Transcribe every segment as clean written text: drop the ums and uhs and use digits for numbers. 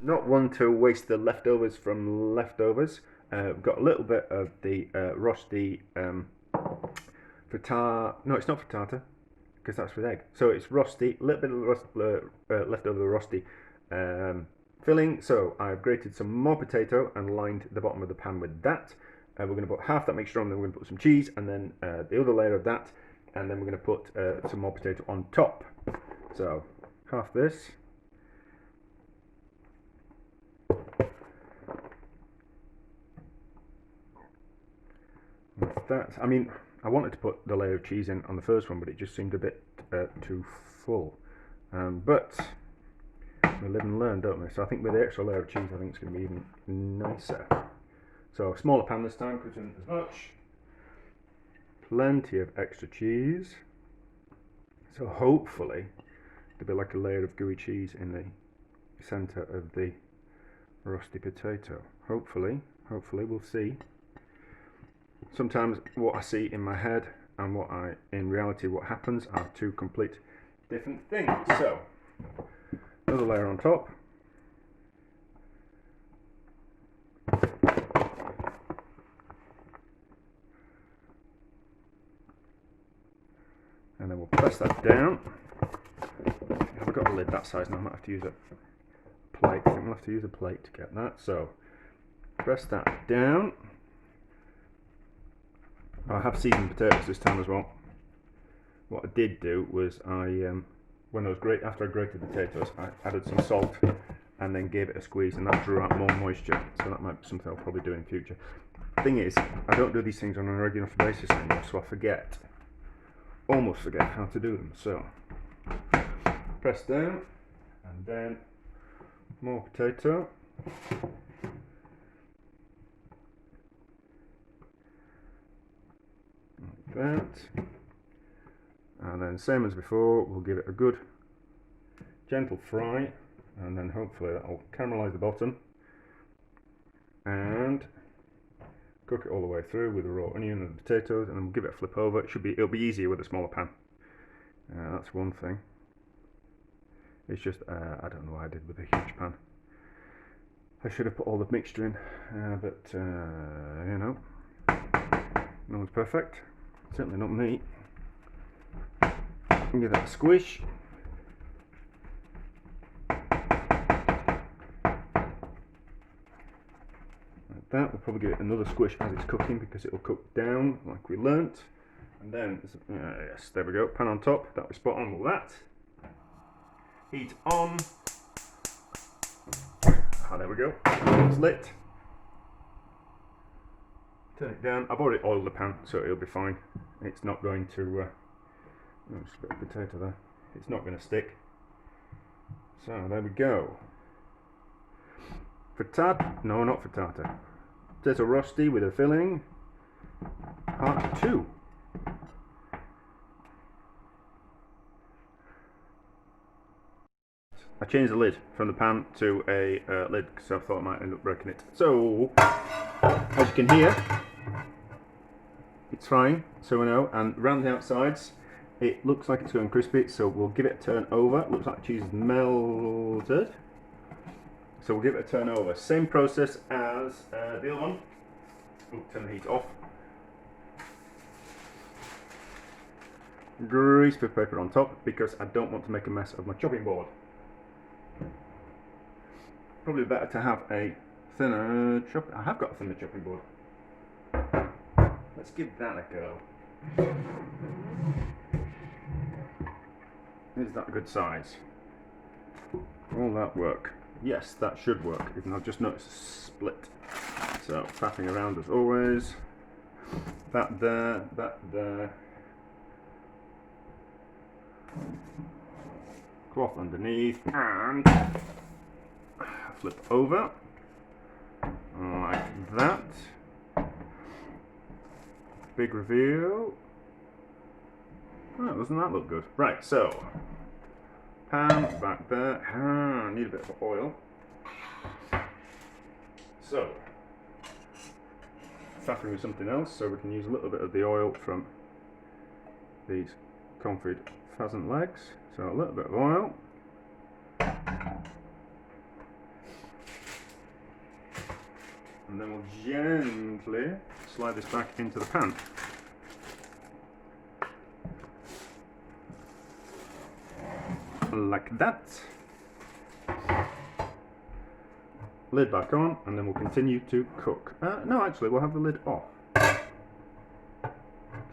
not one to waste the leftovers from leftovers. We've got a little bit of the Rosti frittata. No, it's not frittata because that's with egg. So it's Rosti, a little bit of leftover Rosti filling. So I've grated some more potato and lined the bottom of the pan with that. We're going to put half that mixture on, then we're going to put some cheese, and then the other layer of that, and then we're going to put some more potato on top. So half this. That, I mean, I wanted to put the layer of cheese in on the first one, but it just seemed a bit too full. But we live and learn, don't we? So I think with the extra layer of cheese, I think it's going to be even nicer. So smaller pan this time, because in as much. Plenty of extra cheese. So hopefully there'll be like a layer of gooey cheese in the centre of the Rosti potato. Hopefully, we'll see. Sometimes what I see in my head and in reality what happens are two complete different things. So, another layer on top. And then we'll press that down. I've got a lid that size now, I might have to use a plate. I think we'll have to use a plate to get that. So, press that down. I have seasoned potatoes this time as well. What I did do was after I grated the potatoes, I added some salt and then gave it a squeeze, and that drew out more moisture. So that might be something I'll probably do in future. Thing is, I don't do these things on a regular basis anymore, so I almost forget how to do them. So press down, and then more potato. That, and then same as before, we'll give it a good gentle fry, and then hopefully that'll caramelize the bottom and cook it all the way through with the raw onion and the potatoes, and then we'll give it a flip over. It'll be easier with a smaller pan. That's one thing. It's just I don't know what I did with a huge pan. I should have put all the mixture in, but you know, no one's perfect. Certainly not me. Give that a squish. Like that. We'll probably give it another squish as it's cooking because it will cook down like we learnt. And then, yes, there we go. Pan on top. That was spot on with that. Heat on. Ah, there we go. It's lit. Turn it down. I've already oiled the pan, so it'll be fine. It's not going to. Just a bit of potato there. It's not going to stick. So there we go. Frittata? No, not frittata. Potato rosti with a filling. Part 2. I changed the lid from the pan to a lid because I thought I might end up breaking it. So, as you can hear, it's frying, so we know, and around the outsides it looks like it's going crispy, so we'll give it a turn over. It looks like the cheese is melted, so we'll give it a turn over. Same process as the other one. Ooh, turn the heat off. Grease with paper on top because I don't want to make a mess of my chopping board. Probably better to have a thinner I have got a thinner chopping board. Let's give that a go. Is that a good size? Will that work? Yes, that should work, even though I've just noticed a split. So, faffing around as always. That there, that there. Cloth underneath, and flip over like that. Big reveal. Oh, doesn't that look good? Right, so pan back there. Need a bit of oil. So faffing with something else, so we can use a little bit of the oil from these confit pheasant legs. So a little bit of oil. And then we'll gently slide this back into the pan. Like that. Lid back on, and then we'll continue to cook. No, actually, we'll have the lid off.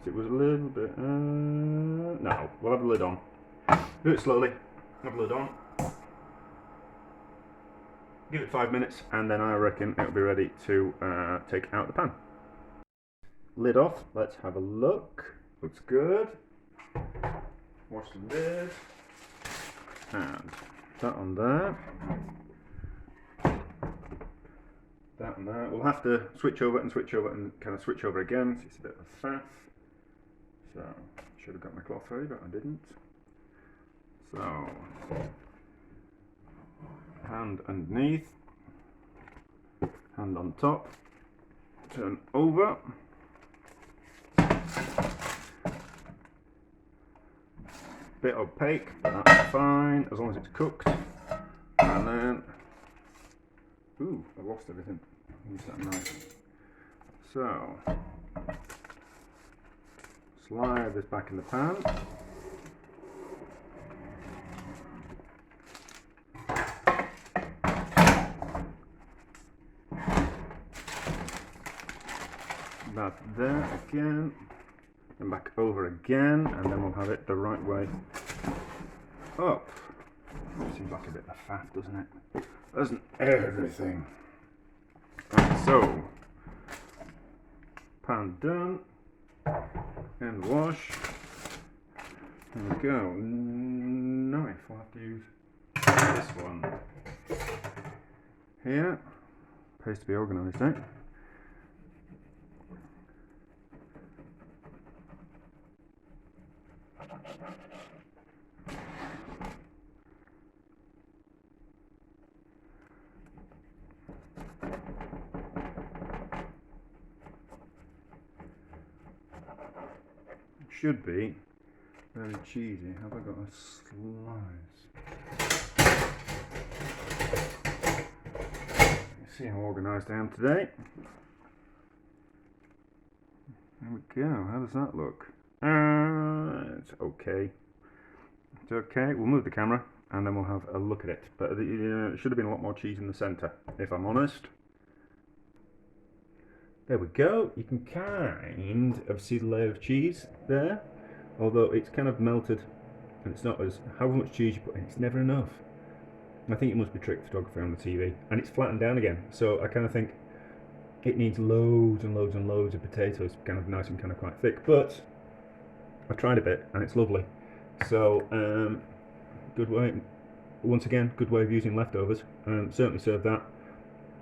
It was a little bit. No, we'll have the lid on. Do it slowly. Have the lid on. Give it 5 minutes, and then I reckon it'll be ready to take out the pan. Lid off. Let's have a look. Looks good. Wash the lid. And that on there. That on there. We'll have to switch over and switch over and kind of switch over again. So it's a bit of a faff. So, should have got my cloth ready, but I didn't. So, hand underneath, hand on top, turn over. Bit opaque, but that's fine, as long as it's cooked. And then, ooh, I lost everything. Use that knife. So, slide this back in the pan. That there again, and back over again, and then we'll have it the right way up. Seems like a bit of a faff, doesn't it? Doesn't everything? Right, so, pan done. And wash. There we go. Knife. We'll have to use this one. Here. Pays to be organised, eh? Should be very cheesy. Have I got a slice? You see how organised I am today. There we go. How does that look? It's okay. It's okay. We'll move the camera and then we'll have a look at it. But it should have been a lot more cheese in the centre, if I'm honest. There we go. You can kind of see the layer of cheese there, although it's kind of melted and it's not as, however much cheese you put in, it's never enough. I think it must be trick photography on the TV, and it's flattened down again, so I kind of think it needs loads and loads and loads of potatoes, kind of nice and kind of quite thick, but I tried a bit and it's lovely. So good way, once again, good way of using leftovers. Certainly serve that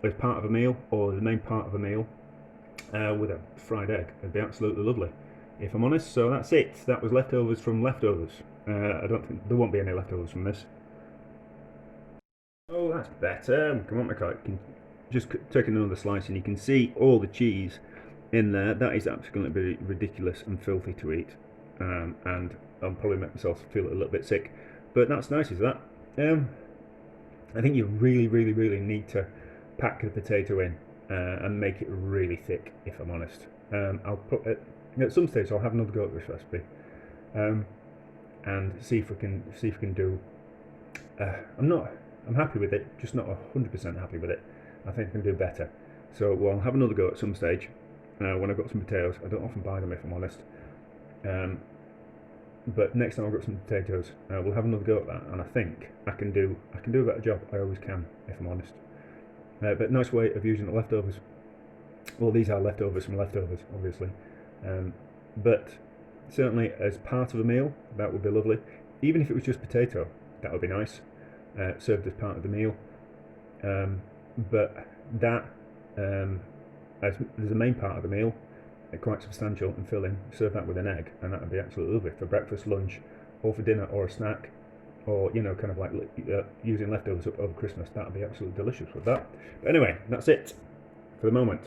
as part of a meal or the main part of a meal. With a fried egg, it'd be absolutely lovely, if I'm honest. So that's it. That was leftovers from leftovers. I don't think there won't be any leftovers from this. Oh, that's better. Come on, my car. Just take another slice, and you can see all the cheese in there. That is absolutely ridiculous and filthy to eat, and I'll probably make myself feel a little bit sick. But that's nice, is that? I think you really, really, really need to pack the potato in. And make it really thick, if I'm honest. I'll put it at some stage. I'll have another go at this recipe, and see if we can do. I'm happy with it, just not 100% happy with it. I think I can do better. So we'll have another go at some stage when I've got some potatoes. I don't often buy them, if I'm honest. But next time I've got some potatoes, we'll have another go at that, and I think I can do a better job. I always can, if I'm honest. But nice way of using the leftovers. Well, these are leftovers from leftovers, obviously. But certainly as part of a meal, that would be lovely. Even if it was just potato, that would be nice. Served as part of the meal. But that, as the main part of the meal, quite substantial and filling, serve that with an egg, and that would be absolutely lovely for breakfast, lunch, or for dinner or a snack. Or, you know, kind of like using leftovers over Christmas. That would be absolutely delicious with that. But anyway, that's it for the moment.